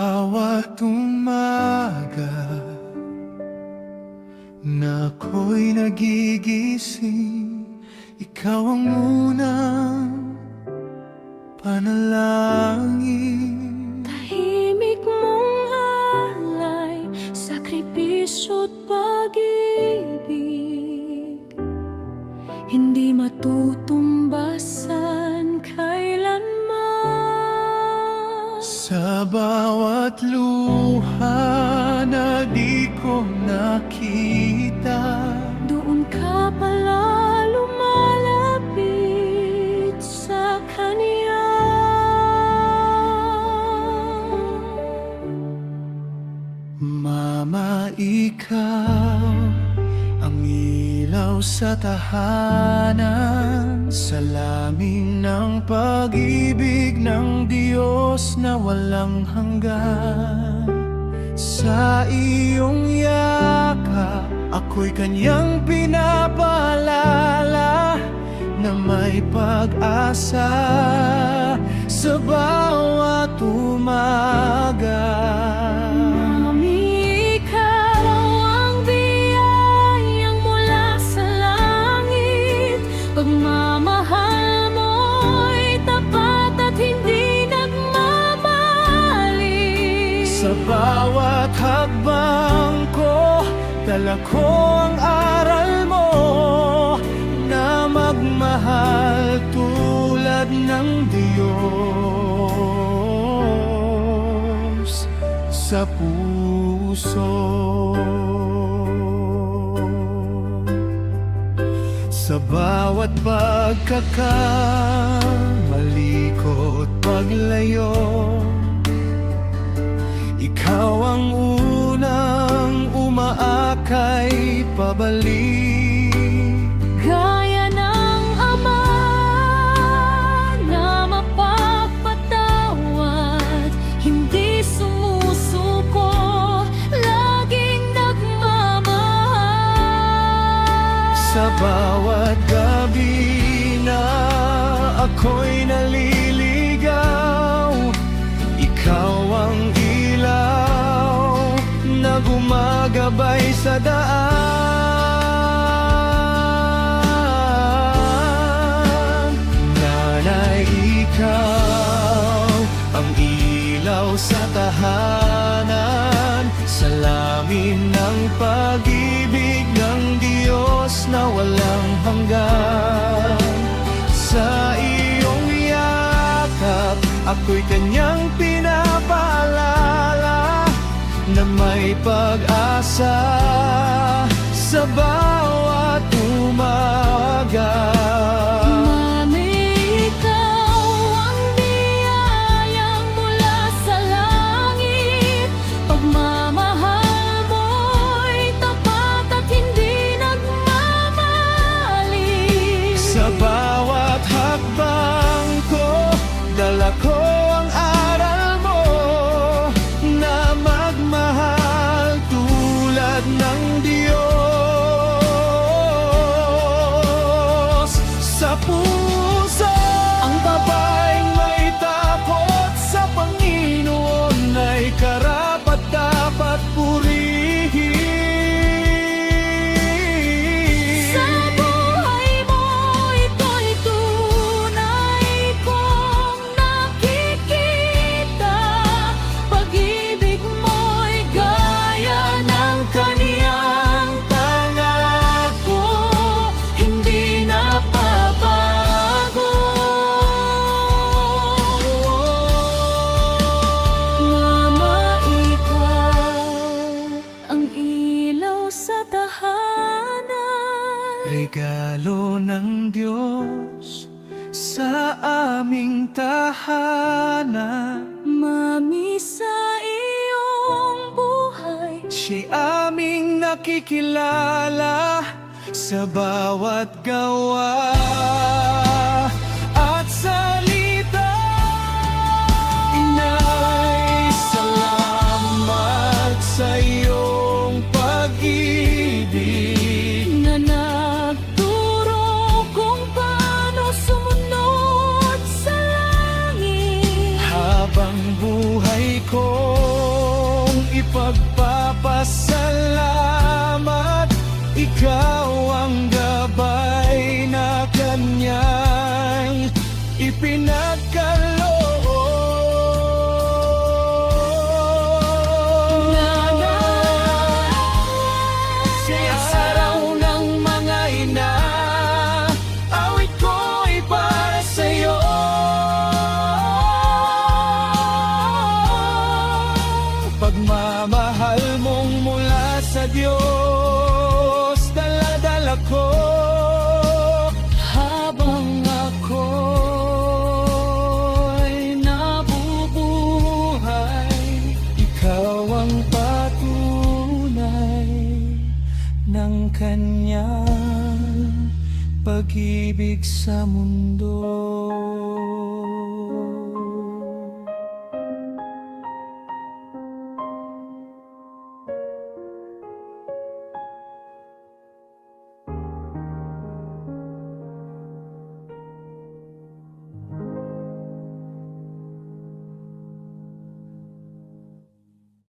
bawat umaga na ako'y nagigising, ikaw ang unang panalangin. Tahimik mong alay, sakripisyo't pag-ibig, hindi matutumbasan kailanman. Sa bawat luha na di ko nakita, doon ka pala lumalapit sa Kanya. Mama, ikaw ang ilaw sa tahanan, salamin ng pag-ibig ng Diyos na walang hanggan. Sa iyong yakap, ako'y Kanyang pinapaalala na may pag-asa sa bawat umaga. Pagmamahal mo'y tapat at hindi nagmamali. Sa bawat hakbang ko, dala ko ang aral mo na magmahal tulad ng Diyos sa puso. Sa bawat pagkakamali ko't paglayo, ikaw ang unang umaakay pabalik. Gaya ng Ama na mapagpatawad, hindi sumusuko, laging nagmamahal. Sa bawat gabi na ako'y naliligaw, ikaw ang ilaw na gumagabay sa daan. Nanay, ikaw ang ilaw sa tahanan, salamin ng pag-ibig ng Diyos na walang hanggan. Sa iyong yakap, ako'y Kanyang pinapaalala na may pag-asa sa bawat umaga. Sa bawat hakbang ko, dala ko ang aral mo na magmahal tulad ng Diyos sa puso. Ang babaeng may takot sa Panginoon ay karapat-dapat purihin. Regalo ng Diyos sa aming tahanan, Mami, sa iyong buhay, siya'y aming nakikilala sa bawat gawa at salita. Inay, salamat sa iyong pag-ibig na nagturo kung paano sumunod sa langit. habang buhay ko. ipagpapasalamat. Ikaw ang gabay na kanyang ipinagkaloob. Sa araw ng mga ina, awit ko'y para sa'yo. Pagmamahal mong mula sa Diyos, dala-dala ko habang ako'y nabubuhay. Ikaw ang patunay ng kanyang pag-ibig sa mundo.